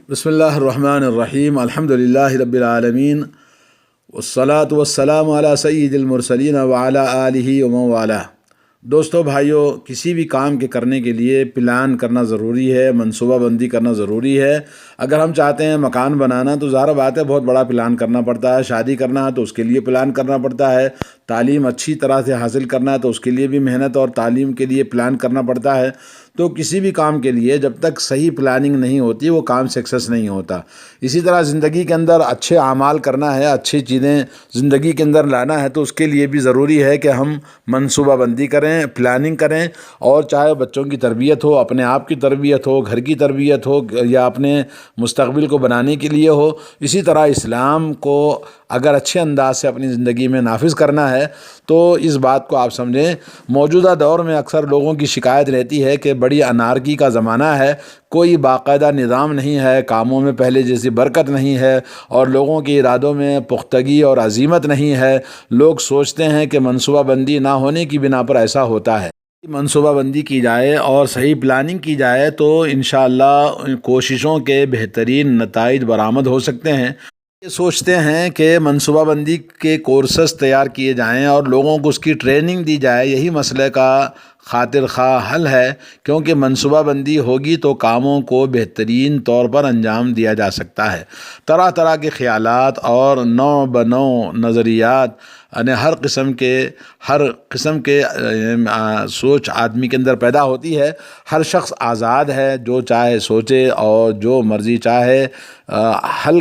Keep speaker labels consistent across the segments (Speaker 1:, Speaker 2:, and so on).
Speaker 1: بسم اللہ الرحمن الرحیم الحمد للہ رب العالمین والصلاة والسلام علی سید المرسلین وعلی آلہ ومن والہ۔ دوستو بھائیو، کسی بھی کام کے کرنے کے لیے پلان کرنا ضروری ہے، منصوبہ بندی کرنا ضروری ہے۔ اگر ہم چاہتے ہیں مکان بنانا تو ظاہر بات ہے بہت بڑا پلان کرنا پڑتا ہے، شادی کرنا ہے تو اس کے لیے پلان کرنا پڑتا ہے، تعلیم اچھی طرح سے حاصل کرنا ہے تو اس کے لیے بھی محنت اور تعلیم کے لیے پلان کرنا پڑتا ہے۔ تو کسی بھی کام کے لیے جب تک صحیح پلاننگ نہیں ہوتی وہ کام سکسیس نہیں ہوتا۔ اسی طرح زندگی کے اندر اچھے اعمال کرنا ہے، اچھی چیزیں زندگی کے اندر لانا ہے تو اس کے لیے بھی ضروری ہے کہ ہم منصوبہ بندی کریں، پلاننگ کریں، اور چاہے بچوں کی تربیت ہو، اپنے آپ کی تربیت ہو، گھر کی تربیت ہو، یا اپنے مستقبل کو بنانے کے لیے ہو۔ اسی طرح اسلام کو اگر اچھے انداز سے اپنی زندگی میں نافذ کرنا ہے تو اس بات کو آپ سمجھیں۔ موجودہ دور میں اکثر لوگوں کی شکایت رہتی ہے کہ بڑی انارکی کا زمانہ ہے، کوئی باقاعدہ نظام نہیں ہے، کاموں میں پہلے جیسی برکت نہیں ہے، اور لوگوں کے ارادوں میں پختگی اور عزیمت نہیں ہے۔ لوگ سوچتے ہیں کہ منصوبہ بندی نہ ہونے کی بنا پر ایسا ہوتا ہے۔ منصوبہ بندی کی جائے اور صحیح پلاننگ کی جائے تو انشاءاللہ کوششوں کے بہترین نتائج برآمد ہو سکتے ہیں۔ یہ سوچتے ہیں کہ منصوبہ بندی کے کورسز تیار کیے جائیں اور لوگوں کو اس کی ٹریننگ دی جائے، یہی مسئلے کا خاطر خواہ حل ہے، کیونکہ منصوبہ بندی ہوگی تو کاموں کو بہترین طور پر انجام دیا جا سکتا ہے۔ طرح طرح کے خیالات اور نو بنو نظریات، یعنی ہر قسم کے سوچ آدمی کے اندر پیدا ہوتی ہے۔ ہر شخص آزاد ہے، جو چاہے سوچے اور جو مرضی چاہے حل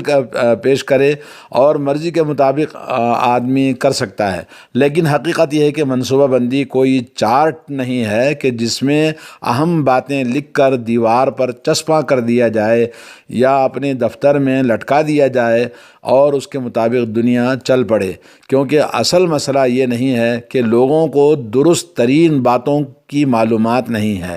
Speaker 1: پیش کرے، اور مرضی کے مطابق آدمی کر سکتا ہے۔ لیکن حقیقت یہ ہے کہ منصوبہ بندی کوئی چارٹ نہیں ہے کہ جس میں اہم باتیں لکھ کر دیوار پر چسپاں کر دیا جائے یا اپنے دفتر میں لٹکا دیا جائے اور اس کے مطابق دنیا چل پڑے، کیونکہ اصل مسئلہ یہ نہیں ہے کہ لوگوں کو درست ترین باتوں کی معلومات نہیں ہے،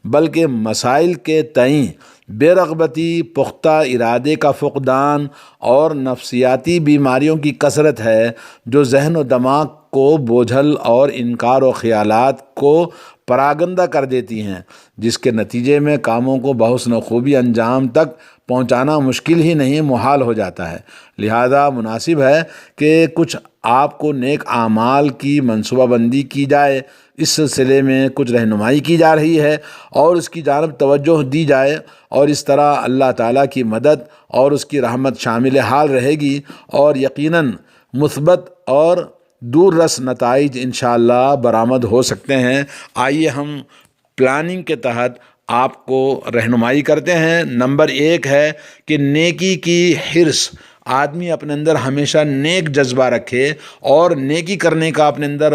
Speaker 1: بلکہ مسائل کے تئیں بے رغبتی، پختہ ارادے کا فقدان اور نفسیاتی بیماریوں کی کثرت ہے، جو ذہن و دماغ کو بوجھل اور انکار و خیالات کو پراگندہ کر دیتی ہیں، جس کے نتیجے میں کاموں کو بحسن خوبی انجام تک پہنچانا مشکل ہی نہیں محال ہو جاتا ہے۔ لہذا مناسب ہے کہ کچھ آپ کو نیک اعمال کی منصوبہ بندی کی جائے۔ اس سلسلے میں کچھ رہنمائی کی جا رہی ہے اور اس کی جانب توجہ دی جائے، اور اس طرح اللہ تعالیٰ کی مدد اور اس کی رحمت شامل حال رہے گی، اور یقیناً مثبت اور دور رس نتائج انشاءاللہ برآمد ہو سکتے ہیں۔ آئیے ہم پلاننگ کے تحت آپ کو رہنمائی کرتے ہیں۔ نمبر 1 ہے کہ نیکی کی حرص۔ آدمی اپنے اندر ہمیشہ نیک جذبہ رکھے اور نیکی کرنے کا اپنے اندر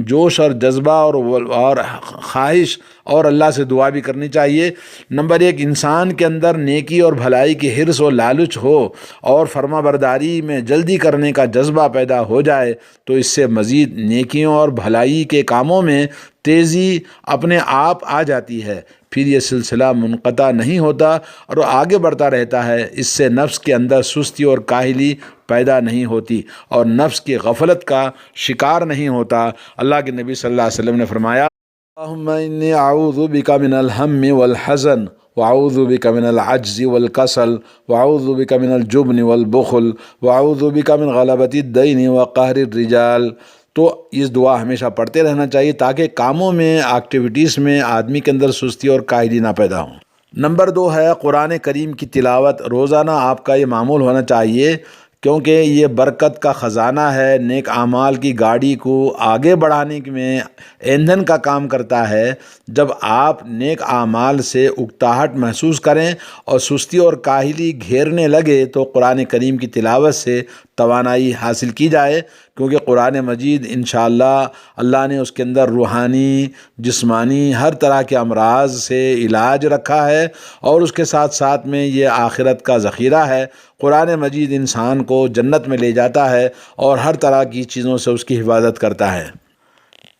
Speaker 1: جوش اور جذبہ اور خواہش، اور اللہ سے دعا بھی کرنی چاہیے۔ نمبر 1، انسان کے اندر نیکی اور بھلائی کی حرص و لالچ ہو اور فرما برداری میں جلدی کرنے کا جذبہ پیدا ہو جائے تو اس سے مزید نیکیوں اور بھلائی کے کاموں میں تیزی اپنے آپ آ جاتی ہے۔ پھر یہ سلسلہ منقطع نہیں ہوتا اور آگے بڑھتا رہتا ہے۔ اس سے نفس کے اندر سستی اور کاہلی پیدا نہیں ہوتی اور نفس کی غفلت کا شکار نہیں ہوتا۔ اللہ کے نبی صلی اللہ علیہ وسلم نے فرمایا، اللہم انی اعوذ بک من الہم والحزن واعوذ بک من العجز والکسل واعوذ بک من الجبن والبخل واعوذ بک من غلبۃ الدین وقہر الرجال۔ تو اس دعا ہمیشہ پڑھتے رہنا چاہیے تاکہ کاموں میں، ایکٹیویٹیز میں آدمی کے اندر سستی اور کاہلی نہ پیدا ہوں۔ نمبر 2 ہے قرآن کریم کی تلاوت۔ روزانہ آپ کا یہ معمول ہونا چاہیے، کیونکہ یہ برکت کا خزانہ ہے، نیک اعمال کی گاڑی کو آگے بڑھانے میں ایندھن کا کام کرتا ہے۔ جب آپ نیک اعمال سے اکتاہٹ محسوس کریں اور سستی اور کاہلی گھیرنے لگے تو قرآن کریم کی تلاوت سے توانائی حاصل کی جائے، کیونکہ قرآن مجید انشاءاللہ اللہ نے اس کے اندر روحانی، جسمانی، ہر طرح کے امراض سے علاج رکھا ہے، اور اس کے ساتھ ساتھ میں یہ آخرت کا ذخیرہ ہے۔ قرآن مجید انسان کو جنت میں لے جاتا ہے اور ہر طرح کی چیزوں سے اس کی حفاظت کرتا ہے۔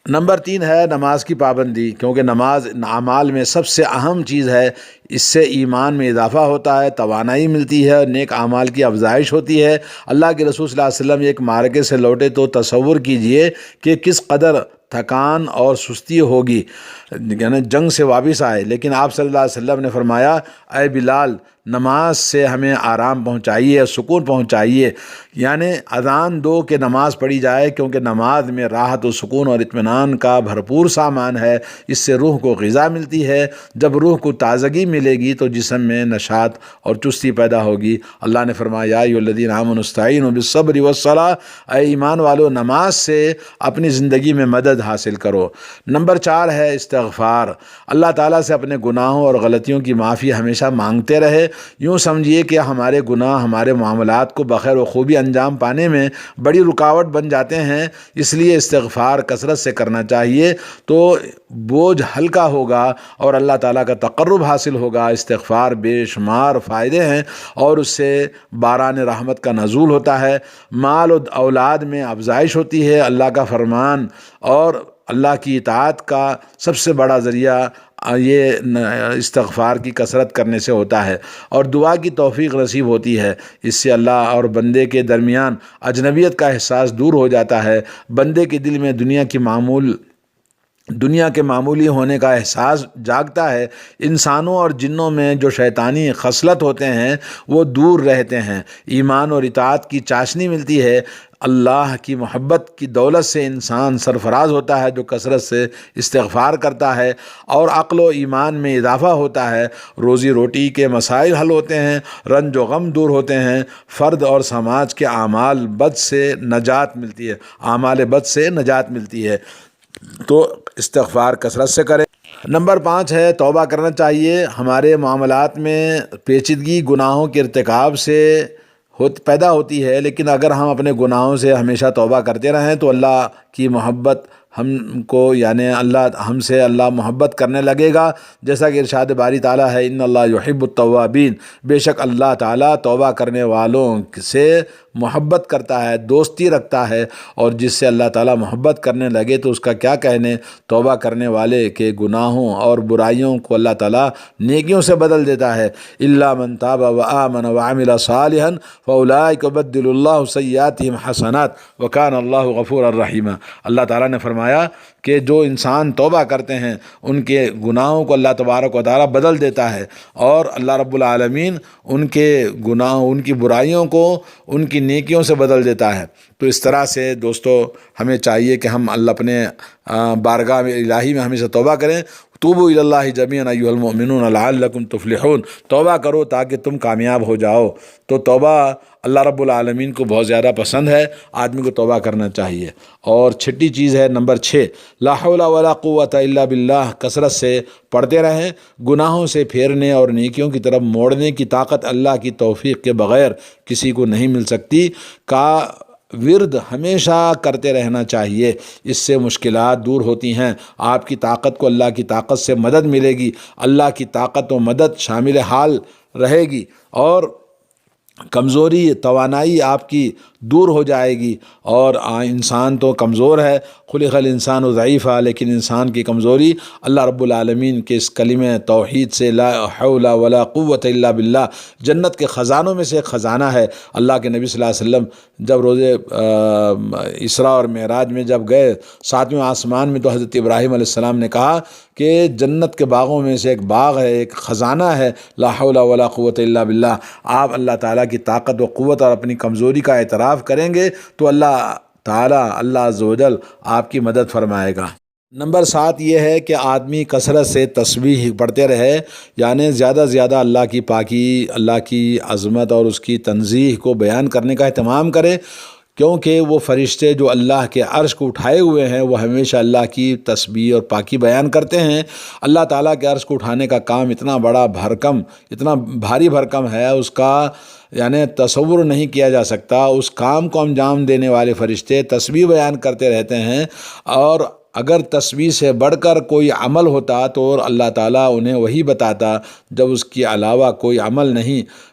Speaker 1: نمبر 3 ہے نماز کی پابندی، کیونکہ نماز اعمال میں سب سے اہم چیز ہے۔ اس سے ایمان میں اضافہ ہوتا ہے، توانائی ملتی ہے، نیک اعمال کی افزائش ہوتی ہے۔ اللہ کے رسول صلی اللہ علیہ وسلم ایک معرکے سے لوٹے تو تصور کیجئے کہ کس قدر تھکان اور سستی ہوگی، یعنی جنگ سے واپس آئے، لیکن آپ صلی اللہ علیہ وسلم نے فرمایا اے بلال نماز سے ہمیں آرام پہنچائیے، سکون پہنچائیے، یعنی اذان دو کہ نماز پڑھی جائے، کیونکہ نماز میں راحت و سکون اور اطمینان کا بھرپور سامان ہے، اس سے روح کو غذا ملتی ہے، جب روح کو تازگی ملے گی تو جسم میں نشاط اور چستی پیدا ہوگی۔ اللہ نے فرمایا یا ایھا الذین آمنوا استعینوا بالصبر والصلاۃ، اے ایمان والو نماز سے اپنی زندگی میں مدد حاصل کرو۔ نمبر 4 ہے استغفار، اللہ تعالیٰ سے اپنے گناہوں اور غلطیوں کی معافی ہمیشہ مانگتے رہے۔ یوں سمجھیے کہ ہمارے گناہ ہمارے معاملات کو بخیر و خوبی انجام پانے میں بڑی رکاوٹ بن جاتے ہیں، اس لیے استغفار کثرت سے کرنا چاہیے تو بوجھ ہلکا ہوگا اور اللہ تعالیٰ کا تقرب حاصل ہوگا۔ استغفار بے شمار فائدے ہیں اور اس سے باران رحمت کا نزول ہوتا ہے، مال و اولاد میں افزائش ہوتی ہے، اللہ کا فرمان اور اللہ کی اطاعت کا سب سے بڑا ذریعہ یہ استغفار کی کثرت کرنے سے ہوتا ہے، اور دعا کی توفیق نصیب ہوتی ہے۔ اس سے اللہ اور بندے کے درمیان اجنبیت کا احساس دور ہو جاتا ہے، بندے کے دل میں دنیا کے معمولی ہونے کا احساس جاگتا ہے، انسانوں اور جنوں میں جو شیطانی خصلت ہوتے ہیں وہ دور رہتے ہیں، ایمان اور اطاعت کی چاشنی ملتی ہے، اللہ کی محبت کی دولت سے انسان سرفراز ہوتا ہے جو کثرت سے استغفار کرتا ہے، اور عقل و ایمان میں اضافہ ہوتا ہے، روزی روٹی کے مسائل حل ہوتے ہیں، رنج و غم دور ہوتے ہیں، فرد اور سماج کے اعمال بد سے نجات ملتی ہے، تو استغفار کثرت سے کریں۔ نمبر 5 ہے توبہ کرنا چاہیے۔ ہمارے معاملات میں پیچیدگی گناہوں کے ارتکاب سے پیدا ہوتی ہے، لیکن اگر ہم اپنے گناہوں سے ہمیشہ توبہ کرتے رہیں تو اللہ کی محبت ہم سے اللہ محبت کرنے لگے گا، جیسا کہ ارشاد باری تعالیٰ ہے ان اللہ یحب التوابین، بے شک اللہ تعالیٰ توبہ کرنے والوں سے محبت کرتا ہے، دوستی رکھتا ہے، اور جس سے اللہ تعالیٰ محبت کرنے لگے تو اس کا کیا کہنے، توبہ کرنے والے کے گناہوں اور برائیوں کو اللہ تعالیٰ نیکیوں سے بدل دیتا ہے۔ الا من تاب وآمن وعمل صالحا فاولئک یبدل اللہ سیئاتہم حسنات وکان اللہ غفورا رحیما۔ اللہ تعالیٰ نے فرمایا کہ جو انسان توبہ کرتے ہیں ان کے گناہوں کو اللہ تبارک و تعالیٰ بدل دیتا ہے، اور اللہ رب العالمین ان کے گناہوں، ان کی برائیوں کو ان کی نیکیوں سے بدل دیتا ہے۔ تو اس طرح سے دوستو ہمیں چاہیے کہ ہم اللہ اپنے بارگاہ الہی میں ہمیشہ توبہ کریں۔ توبوا الی اللہ جمیعا ایھا المؤمنون لعلکم تفلحون، توبہ کرو تاکہ تم کامیاب ہو جاؤ۔ تو توبہ اللہ رب العالمین کو بہت زیادہ پسند ہے، آدمی کو توبہ کرنا چاہیے۔ اور چھٹی چیز ہے نمبر 6 لا حول ولا قوت الا باللہ، کثرت سے پڑھتے رہیں۔ گناہوں سے پھیرنے اور نیکیوں کی طرف موڑنے کی طاقت اللہ کی توفیق کے بغیر کسی کو نہیں مل سکتی۔ کا ورد ہمیشہ کرتے رہنا چاہیے، اس سے مشکلات دور ہوتی ہیں، آپ کی طاقت کو اللہ کی طاقت سے مدد ملے گی، اللہ کی طاقت و مدد شامل حال رہے گی، اور کمزوری توانائی آپ کی دور ہو جائے گی۔ اور انسان تو کمزور ہے، خلق الانسان ضعیفا، لیکن انسان کی کمزوری اللہ رب العالمین کے اس کلمہ توحید سے لا حول ولا قوت الا باللہ جنت کے خزانوں میں سے ایک خزانہ ہے۔ اللہ کے نبی صلی اللہ علیہ وسلم جب روز اسراء اور معراج میں جب گئے 7ویں آسمان میں، تو حضرت ابراہیم علیہ السلام نے کہا کہ جنت کے باغوں میں سے ایک باغ ہے، ایک خزانہ ہے لا حول ولا قوت الا باللہ۔ آپ اللہ تعالیٰ کی طاقت و قوت اور اپنی کمزوری کا اعتراف کریں گے تو اللہ تعالیٰ، اللہ عز و جل آپ کی مدد فرمائے گا۔ نمبر 7 یہ ہے کہ آدمی کثرت سے تسبیح پڑھتے رہے، یعنی زیادہ سے زیادہ اللہ کی پاکی، اللہ کی عظمت اور اس کی تنزیہ کو بیان کرنے کا اہتمام کرے، کیونکہ وہ فرشتے جو اللہ کے عرش کو اٹھائے ہوئے ہیں وہ ہمیشہ اللہ کی تسبیح اور پاکی بیان کرتے ہیں۔ اللہ تعالیٰ کے عرش کو اٹھانے کا کام اتنا بڑا بھرکم، اتنا بھاری بھرکم ہے، اس کا یعنی تصور نہیں کیا جا سکتا۔ اس کام کو انجام دینے والے فرشتے تسبیح بیان کرتے رہتے ہیں، اور اگر تسبیح سے بڑھ کر کوئی عمل ہوتا تو اللہ تعالیٰ انہیں وہی بتاتا، جب اس کے علاوہ کوئی عمل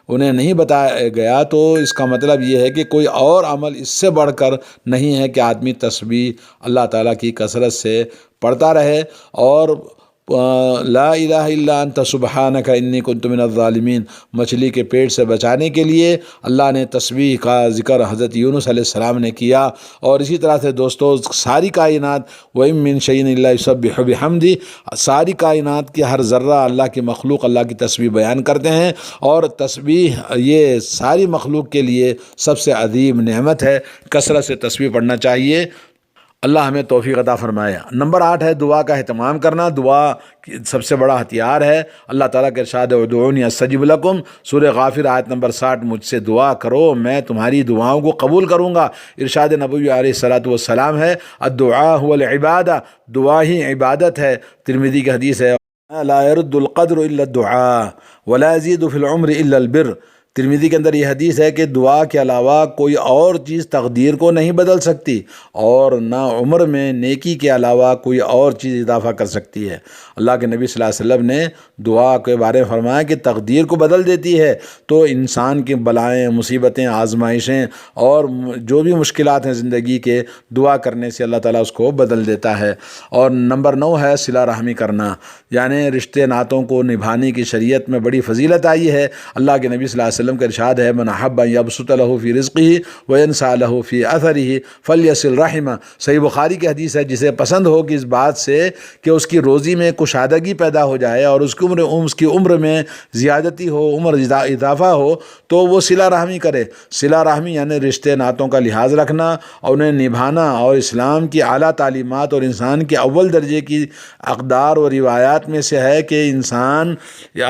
Speaker 1: انہیں نہیں بتایا گیا تو اس کا مطلب یہ ہے کہ کوئی اور عمل اس سے بڑھ کر نہیں ہے کہ آدمی تسبیح اللہ تعالیٰ کی کثرت سے پڑھتا رہے، اور لا الہ الا انت سبحانک انی کنت من الظالمین، مچھلی کے پیٹ سے بچانے کے لیے اللہ نے تسبیح کا ذکر حضرت یونس علیہ السلام نے کیا۔ اور اسی طرح سے دوستو ساری کائنات وَإِن مِّن شَيْءٍ إِلَّا يُسَبِّحُ بِحَمْدِهِ، ساری کائنات کی ہر ذرہ اللہ کی مخلوق اللہ کی تسبیح بیان کرتے ہیں، اور تسبیح یہ ساری مخلوق کے لیے سب سے عظیم نعمت ہے۔ کثرت سے تسبیح پڑھنا چاہیے۔ اللہ ہمیں توفیق عطا فرمائے۔ نمبر 8 ہے دعا کا اہتمام کرنا۔ دعا سب سے بڑا ہتھیار ہے۔ اللہ تعالیٰ کے ارشاد ہے ادعونی استجب لکم، سورہ غافر آیت نمبر 60، مجھ سے دعا کرو میں تمہاری دعاؤں کو قبول کروں گا۔ ارشاد نبوی علیہ الصلاۃ والسلام ہے الدعاء هو العبادہ، دعا ہی عبادت ہے۔ ترمذی کی حدیث ہے لا يرد القدر الا الدعاء ولا يزيد في العمر الا البر۔ ترمذی کے اندر یہ حدیث ہے کہ دعا کے علاوہ کوئی اور چیز تقدیر کو نہیں بدل سکتی، اور نہ عمر میں نیکی کے علاوہ کوئی اور چیز اضافہ کر سکتی ہے۔ اللہ کے نبی صلی اللہ علیہ وسلم نے دعا کے بارے میں فرمایا کہ تقدیر کو بدل دیتی ہے۔ تو انسان کی بلائیں، مصیبتیں، آزمائشیں اور جو بھی مشکلات ہیں زندگی کے، دعا کرنے سے اللہ تعالیٰ اس کو بدل دیتا ہے۔ اور نمبر 9 ہے صلہ رحمی کرنا، یعنی رشتے ناتوں کو نبھانے کی شریعت میں بڑی فضیلت آئی ہے۔ اللہ کے نبی صلی اللہ علیہ وسلم کا ارشاد ہے من احب ان یبسط له فی رزقه وینسع له فی اثره فلیصل رحمہ۔ صحیح بخاری کی حدیث ہے جسے پسند ہو کہ اس بات سے کہ اس کی روزی میں کشادگی پیدا ہو جائے اور اس کی عمر میں زیادتی ہو، عمر اضافہ ہو، تو وہ صلہ رحمی کرے۔ صلہ رحمی یعنی رشتے ناتوں کا لحاظ رکھنا اور انہیں نبھانا، اور اسلام کی اعلیٰ تعلیمات اور انسان کے اول درجے کی اقدار و روایات میں سے ہے کہ انسان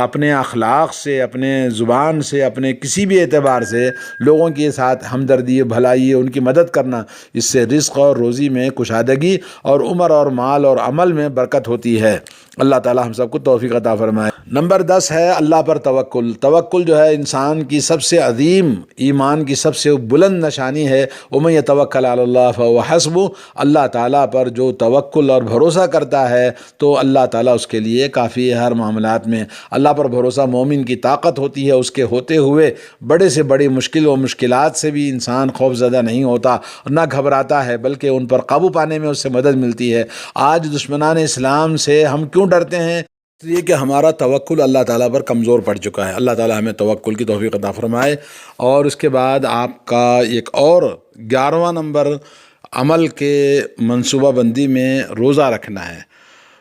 Speaker 1: اپنے اخلاق سے، اپنے زبان سے، اپنے کسی بھی اعتبار سے لوگوں کے ساتھ ہمدردی، بھلائی، ان کی مدد کرنا، اس سے رزق اور روزی میں کشادگی اور عمر اور مال اور عمل میں برکت ہوتی ہے۔ اللہ تعالی ہم سب کو توفیق عطا فرمائے۔ نمبر 10 ہے اللہ پر توکل۔ توکل جو ہے انسان کی سب سے عظیم، ایمان کی سب سے بلند نشانی ہے۔ وَمَن يَتَوَكَّلْ عَلَى اللَّهِ فَهُوَ حَسْبُهُ، اللہ تعالیٰ پر جو توکل اور بھروسہ کرتا ہے تو اللہ تعالیٰ اس کے لیے کافی ہے ہر معاملات میں۔ اللہ پر بھروسہ مومن کی طاقت ہوتی ہے، اس کے ہوتے ہوئے بڑے سے بڑی مشکل و مشکلات سے بھی انسان خوف زدہ نہیں ہوتا، نہ گھبراتا ہے، بلکہ ان پر قابو پانے میں اس سے مدد ملتی ہے۔ آج دشمنان اسلام سے ہم کیوں ڈرتے ہیں؟ اس لیے کہ ہمارا توکل اللہ تعالیٰ پر کمزور پڑ چکا ہے۔ اللہ تعالیٰ ہمیں توکل کی توفیق عطا فرمائے۔ اور اس کے بعد آپ کا ایک اور 11واں نمبر عمل کے منصوبہ بندی میں روزہ رکھنا ہے۔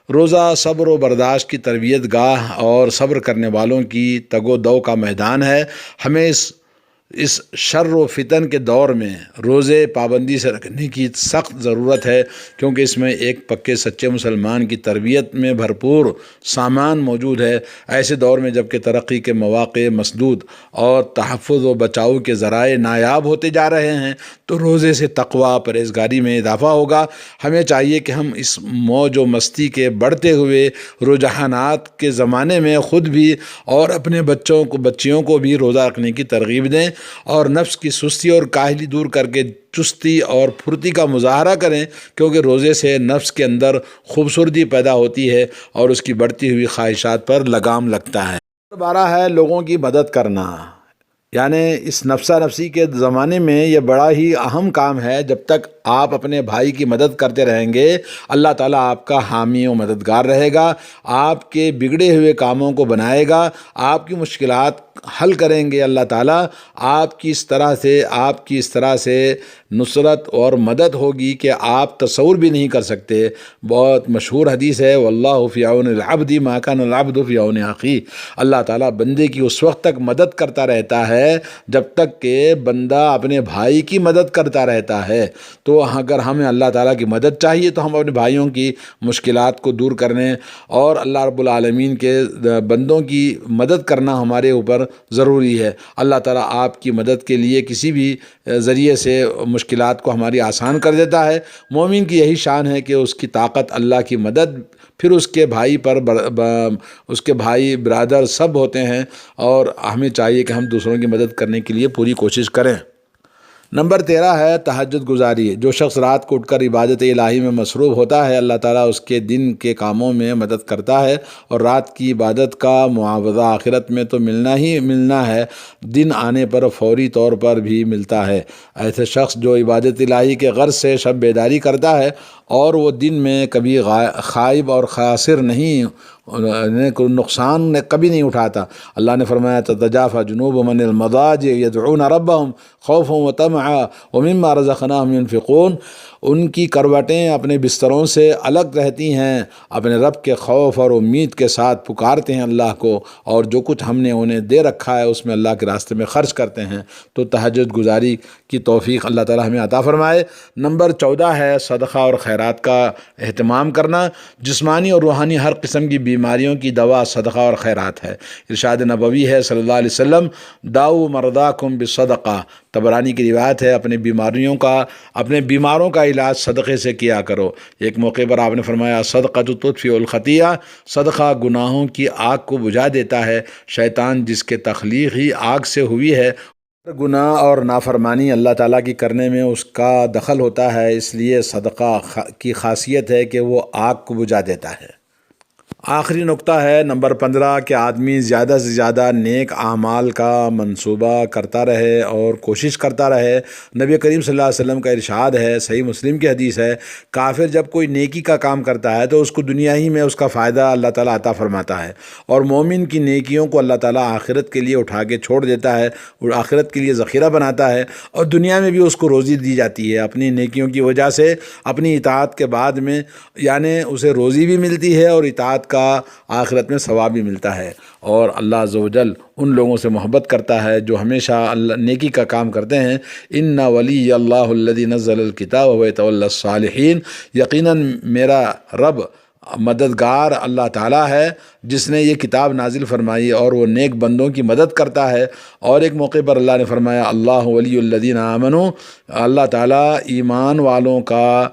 Speaker 1: روزہ صبر و برداشت کی تربیت گاہ اور صبر کرنے والوں کی تگ و دو کا میدان ہے۔ ہمیں اس شر و فتن کے دور میں روزے پابندی سے رکھنے کی سخت ضرورت ہے، کیونکہ اس میں ایک پکے سچے مسلمان کی تربیت میں بھرپور سامان موجود ہے۔ ایسے دور میں جب کہ ترقی کے مواقع مسدود اور تحفظ و بچاؤ کے ذرائع نایاب ہوتے جا رہے ہیں، تو روزے سے تقویٰ پرہیزگاری میں اضافہ ہوگا۔ ہمیں چاہیے کہ ہم اس موج و مستی کے بڑھتے ہوئے رجحانات کے زمانے میں خود بھی اور اپنے بچیوں کو بھی روزہ رکھنے کی ترغیب دیں، اور نفس کی سستی اور کاہلی دور کر کے چستی اور پھرتی کا مظاہرہ کریں، کیونکہ روزے سے نفس کے اندر خوبصورتی پیدا ہوتی ہے اور اس کی بڑھتی ہوئی خواہشات پر لگام لگتا ہے۔ 12 ہے لوگوں کی مدد کرنا، یعنی اس نفسہ نفسی کے زمانے میں یہ بڑا ہی اہم کام ہے۔ جب تک آپ اپنے بھائی کی مدد کرتے رہیں گے، اللہ تعالیٰ آپ کا حامی و مددگار رہے گا، آپ کے بگڑے ہوئے کاموں کو بنائے گا، آپ کی مشکلات حل کریں گے۔ اللہ تعالیٰ آپ کی اس طرح سے نصرت اور مدد ہوگی کہ آپ تصور بھی نہیں کر سکتے۔ بہت مشہور حدیث ہے واللہ فی عون العبد ما کان العبد فی عون اخیہ، اللہ تعالیٰ بندے کی اس وقت تک مدد کرتا رہتا ہے جب تک کہ بندہ اپنے بھائی کی مدد کرتا رہتا ہے۔ تو اگر ہمیں اللہ تعالیٰ کی مدد چاہیے تو ہم اپنے بھائیوں کی مشکلات کو دور کرنے اور اللہ رب العالمین کے بندوں کی مدد کرنا ہمارے اوپر ضروری ہے۔ اللہ تعالیٰ آپ کی مدد کے لیے کسی بھی ذریعے سے مشکلات کو ہماری آسان کر دیتا ہے۔ مومن کی یہی شان ہے کہ اس کی طاقت اللہ کی مدد، پھر اس کے بھائی برادر سب ہوتے ہیں، اور ہمیں چاہیے کہ ہم دوسروں کی مدد کرنے کے لیے پوری کوشش کریں۔ نمبر 13 ہے تہجد گزاری۔ جو شخص رات کو اٹھ کر عبادت الہی میں مصروف ہوتا ہے، اللہ تعالیٰ اس کے دن کے کاموں میں مدد کرتا ہے، اور رات کی عبادت کا معاوضہ آخرت میں تو ملنا ہی ملنا ہے، دن آنے پر فوری طور پر بھی ملتا ہے۔ ایسے شخص جو عبادت الہی کے غرض سے شب بیداری کرتا ہے اور وہ دن میں کبھی خائب اور خاسر نہیں، کوئی نقصان کبھی نہیں اٹھاتا۔ اللہ نے فرمایا تتجافی جنوبهم عن المضاجع يدعون ربهم خوفا وطمعا ومما رزقناهم ينفقون، ان کی کروٹیں اپنے بستروں سے الگ رہتی ہیں، اپنے رب کے خوف اور امید کے ساتھ پکارتے ہیں اللہ کو، اور جو کچھ ہم نے انہیں دے رکھا ہے اس میں اللہ کے راستے میں خرچ کرتے ہیں۔ تو تہجد گزاری کی توفیق اللہ تعالی ہمیں عطا فرمائے۔ نمبر 14 ہے صدقہ اور خیرات کا اہتمام کرنا۔ جسمانی اور روحانی ہر قسم کی بیماریوں کی دوا صدقہ اور خیرات ہے۔ ارشاد نبوی ہے صلی اللہ علیہ وسلم، داؤ مرضاکم بالصدقہ، طبرانی کی روایت ہے، اپنے بیماروں کا علاج صدقے سے کیا کرو۔ ایک موقع پر آپ نے فرمایا صدقہ تطفئ الخطیہ، صدقہ گناہوں کی آگ کو بجھا دیتا ہے۔ شیطان جس کے تخلیق ہی آگ سے ہوئی ہے، گناہ اور نافرمانی اللہ تعالیٰ کی کرنے میں اس کا دخل ہوتا ہے، اس لیے صدقہ کی خاصیت ہے کہ وہ آگ کو بجھا دیتا ہے۔ آخری نقطہ ہے نمبر 15 کہ آدمی زیادہ سے زیادہ نیک اعمال کا منصوبہ کرتا رہے اور کوشش کرتا رہے۔ نبی کریم صلی اللہ علیہ وسلم کا ارشاد ہے، صحیح مسلم کی حدیث ہے، کافر جب کوئی نیکی کا کام کرتا ہے تو اس کو دنیا ہی میں اس کا فائدہ اللہ تعالیٰ عطا فرماتا ہے، اور مومن کی نیکیوں کو اللہ تعالیٰ آخرت کے لیے اٹھا کے چھوڑ دیتا ہے اور آخرت کے لیے ذخیرہ بناتا ہے، اور دنیا میں بھی اس کو روزی دی جاتی ہے اپنی نیکیوں کی وجہ سے۔ اپنی اطاعت کے بعد میں یعنی اسے روزی بھی ملتی ہے اور اطاعت کا آخرت میں ثواب بھی ملتا ہے، اور اللہ عز و جل ان لوگوں سے محبت کرتا ہے جو ہمیشہ نیکی کا کام کرتے ہیں۔ ان ولی اللہ الذی نزل الکتاب ویتولی الصالحین، یقیناً میرا رب مددگار اللہ تعالیٰ ہے جس نے یہ کتاب نازل فرمائی اور وہ نیک بندوں کی مدد کرتا ہے۔ اور ایک موقع پر اللہ نے فرمایا اللہ ولی الذین آمنوا، اللہ تعالیٰ ایمان والوں کا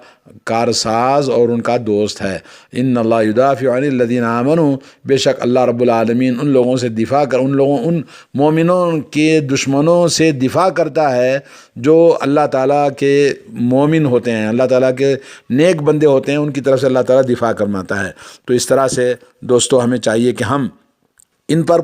Speaker 1: کارساز اور ان کا دوست ہے۔ ان اللہ یدافع عن الذین آمنوا، بے شک اللہ رب العالمین ان لوگوں سے ان مومنوں کے دشمنوں سے دفاع کرتا ہے جو اللہ تعالیٰ کے مومن ہوتے ہیں، اللہ تعالیٰ کے نیک بندے ہوتے ہیں، ان کی طرف سے اللہ تعالیٰ دفاع فرماتا ہے۔ تو اس طرح سے دوستو ہمیں چاہیے کہ ہم ان پر